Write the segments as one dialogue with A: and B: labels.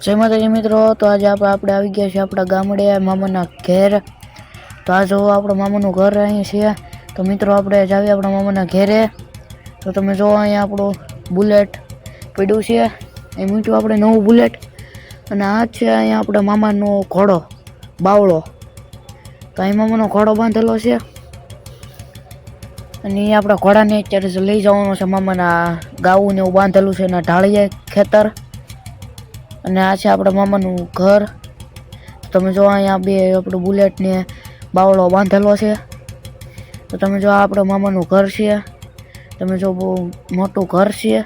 A: જય માતાજી મિત્રો। તો આજે આપણે આવી ગયા છીએ આપણા ગામડે મામાના ઘેર। તો આ જો આપણા મામાનું ઘર અહીં છે। તો મિત્રો આપણે જાવી આપણા મામાના ઘેરે। તો તમે જો અહીંયા આપણું બુલેટ પડ્યું છે, એ મૂક્યું આપણે નવું બુલેટ। અને આ છે અહીંયા આપણા મામાનો ઘોડો બાવળો। તો અહીં મામાનો ઘોડો બાંધેલો છે અને એ આપણા ઘોડાને અત્યારે લઈ જવાનો છે મામાના ગાવું ને એવું બાંધેલું છે એના ઢાળીએ ખેતર। અને આ છે આપણા મામાનું ઘર। તમે જો અહીંયા બે આપણું બુલેટ ને બાવળો બાંધેલો છે। તો તમે જો આ આપણા મામાનું ઘર છે। તમે જો બહુ મોટું ઘર છે।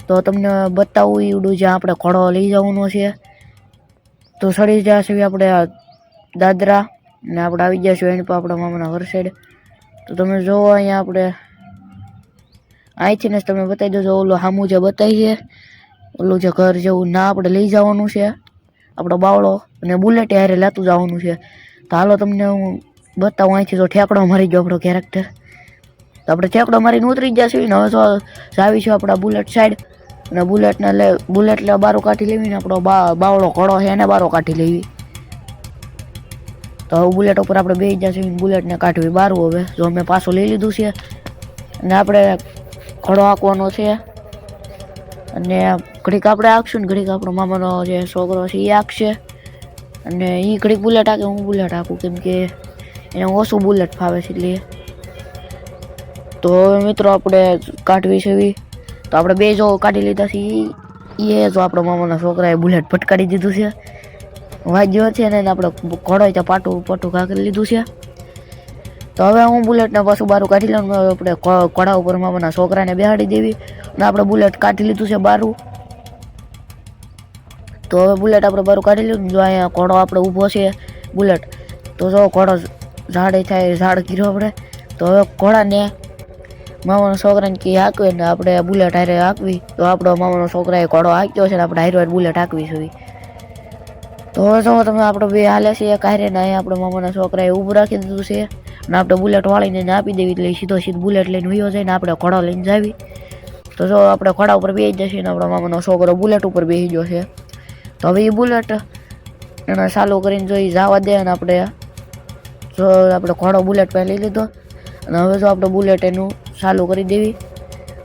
A: તો તમને બતાવું ઈવડું જ્યાં આપણે ઘોડો લઈ જવાનો છે। તો સડી જશે આપણે દાદરા ને આપણે આવી ગયા છીએ એની પર આપણા મામાના ઘર સાઈડ। તો તમે જો અહીંયા આપણે અહીંથી ને તમે બતાવી દેજો ઓલું સામું જે બતાવી છે ઓલું જે ઘર જેવું ના આપણે લઈ જવાનું છે આપણો બાવળો અને બુલેટ હારે લેતું જવાનું છે। તો હાલો તમને હું બતાવું અહીંથી તો ઠેકડો મારી ગયો આપણો કેરેક્ટર। તો આપણે ઠેકડો મારીને ઉતરી ગયા છીએ ને હવે તો જાવી છે આપણા બુલેટ સાઈડ અને બુલેટ લે બારો કાઢી લેવી ને આપણો બાવળો ઘોડો છે એને બારો કાઢી લેવી। તો હવે બુલેટ ઉપર આપણે બેસી ગયા છીએ બુલેટને કાઢવી બારું। હવે જો અમે પાછું લઈ લીધું છે અને આપણે ઘોડો હાંકવાનો છે અને ઘડીક આપણે હાંકશું ને ઘડીક આપણો મામાનો જે છોકરો છે એ હાંકશે અને એ ઘડીક બુલેટ હાંકે હું બુલેટ હાંકું કેમ કે એને ઓછું બુલેટ ફાવે છે એટલે। તો હવે મિત્રો આપણે કાઢવી છે એવી તો આપણે બે જો કાઢી લીધા છે એ જો આપણા મામાના છોકરાએ બુલેટ ભટકાડી દીધું છે વાગ્યો છે ને આપણે ઘોડો ત્યાં પાટું કાઢી લીધું છે। તો હવે હું બુલેટને પાછું બારું કાઢી લઉં આપણે ઘોડા ઉપર મામાના છોકરાને બેહાડી દેવી અને આપણે બુલેટ કાઢી લીધું છે બારું। તો હવે બુલેટ આપણે બારું કાઢી લીધું। જો અહીંયા ઘોડો આપણે ઊભો છે બુલેટ તો જો ઘોડો ઝાડે થાય ઝાડ ગીરો આપણે। તો હવે ઘોડાને મામાના છોકરાને કે હાંકવે ને આપણે બુલેટ હારે હાંકવી। તો આપણો મામાનો છોકરાએ ઘોડો હાંક્યો છે ને આપણે હારે બુલેટ હાંકવી છે। તો હવે જો તમે આપણે બે હાલે છે એક હારે ને અહીંયા આપણે મામાના છોકરાએ ઊભું રાખી દીધું છે ને આપણે બુલેટ વાળીને આપી દેવી એટલે સીધો બુલેટ લઈને વયો જાય ને આપણે ઘોડો લઈને જાવી। તો જો આપણે ઘોડા ઉપર બેસી જશે ને આપણો મામાનો છોકરો બુલેટ ઉપર બેસી ગયો છે। તો હવે એ બુલેટ એને ચાલુ કરીને જો એ જવા દે અને આપણે જો આપણે ઘોડો બુલેટ પર લઈ લીધો અને હવે જો આપણે બુલેટ એનું ચાલુ કરી દેવી।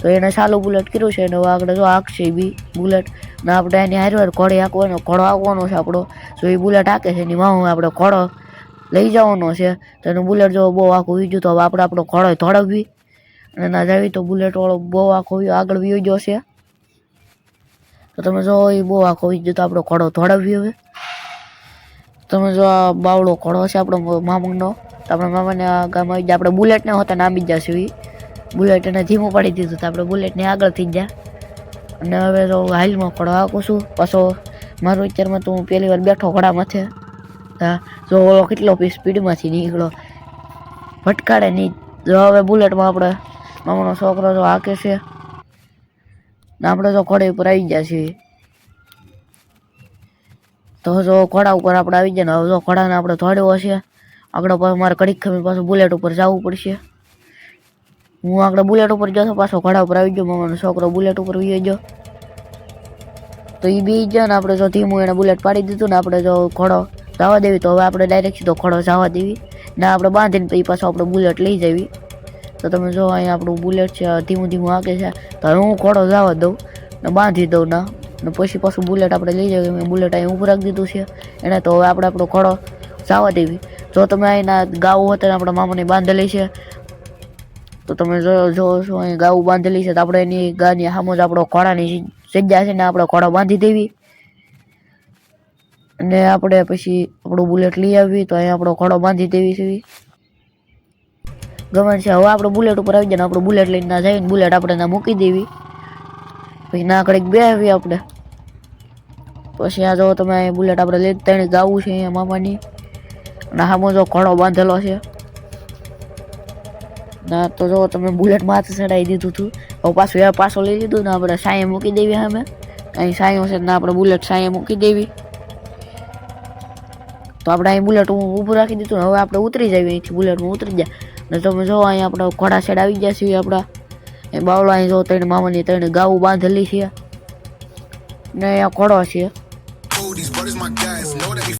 A: તો એને ચાલુ બુલેટ કર્યું છે અને હવે આપણે જો હાંકશે બી બુલેટ ને આપણે એની હારે ઘોડો હાંકવાનો છે આપણો। જો એ બુલેટ હાંકે છે એની વાહું આપણે ઘોડો લઈ જવાનો છે। તો એનું બુલેટ જો બહુ આખું વીજ્યું તો હવે આપણે આપણો ઘોડો ધોળવવી અને ના જાવી તો બુલેટ વાળો બહુ આખો આગળ વી ગયો છે। તો તમે જો એ બહુ આખો વીજ્યું તો આપણો ઘોડો ધોળવવી। હવે તમે જો આ બાવળો ઘોડો છે આપણો મામાનો તો આપણા મામાને ગામમાં આવી જાય આપણે બુલેટને હોતા નામી જશે એ બુલેટ એને ધીમું પાડી દીધું તો આપણે બુલેટને આગળ થઈ જાય અને હવે તો હાલમાં ઘોડો હાંકું છું પાછો મારું વિચારમાં તો હું પહેલી વાર બેઠો ઘોડા માથે। હા જો ઓલો કેટલો સ્પીડમાંથી નીકળો ભટકાડે નહીં। જો હવે બુલેટમાં આપણે મામાનો છોકરો જો હાંકે છે ને આપણે જો ઘોડા ઉપર આવી ગયા છીએ। તો જો ઘોડા ઉપર આપણે આવી જાય ને હવે જો ઘોડાને આપણે ધોડ્યો હશે આગળ પાછું મારે ઘડીક ખમી પાછું બુલેટ ઉપર જવું પડશે। હું આગળ બુલેટ ઉપર જતો પાછો ઘોડા ઉપર આવી ગયો મામાનો છોકરો બુલેટ ઉપર વહી ગયો। તો એ બી ગયો ને આપણે જો ધીમું એને બુલેટ પાડી દીધું ને આપણે જો ઘોડો જવા દેવી તો હવે આપણે ડાયરેક્ટ સીધો ઘોડો જવા દેવી ને આપણે બાંધીને પછી પાછો આપણે બુલેટ લઈ જવી। તો તમે જો અહીંયા આપણું બુલેટ છે ધીમું હાંકે છે તો હવે હું ઘોડો જવા દઉં ને બાંધી દઉં ના ને પછી પાછું બુલેટ આપણે લઈ જઈએ। મેં બુલેટ અહીં ઊભું રાખી દીધું છે એને તો હવે આપણે આપણો ઘોડો જવા દેવી। જો તમે અહીંના ગાવું હતા આપણા મામાને બાંધેલી છે તો તમે જો છો અહીં ગાવું બાંધેલી છે તો આપણે એની ગાની સામે જ આપણો ઘોડાની જગ્યા છે ને આપણે ઘોડો બાંધી દેવી અને આપણે પછી આપણું બુલેટ લઈ આવી તો અહીંયા આપણો ઘોડો બાંધી દેવી છે ગમે છે। હવે આપણે બુલેટ ઉપર આવી જાય ને આપણું બુલેટ લઈને ના જઈએ બુલેટ આપણે ના મૂકી દેવી પછી ના ઘડીક બેસવી આપણે પછી આ જો તમે બુલેટ આપણે લઈ ત્રણ ગાવું છે અહીંયા મામાની અને સામે જો ઘોડો બાંધેલો છે ના તો જો તમે બુલેટ માથે ચડાવી દીધું હતું હવે પાછું લઈ લીધું ને આપણે સાંયે મૂકી દેવી સામે અહીં સાંયો છે ને આપણે બુલેટ સાંયે મૂકી દેવી। તો આપણે અહીં બુલેટ હું ઊભું રાખી દીધું ને હવે આપણે ઉતરી જઈએ અહીંથી બુલેટમાં ઉતરી જાય ને તમે જો અહીંયા આપણે ઘોડા સાઈડ આવી ગયા છીએ આપણા એ બાવળો અહીં જો ત્રણ મામાની ત્રણ ગાવું બાંધેલી છે ને અહીંયા ઘોડો છે
B: my guys know that we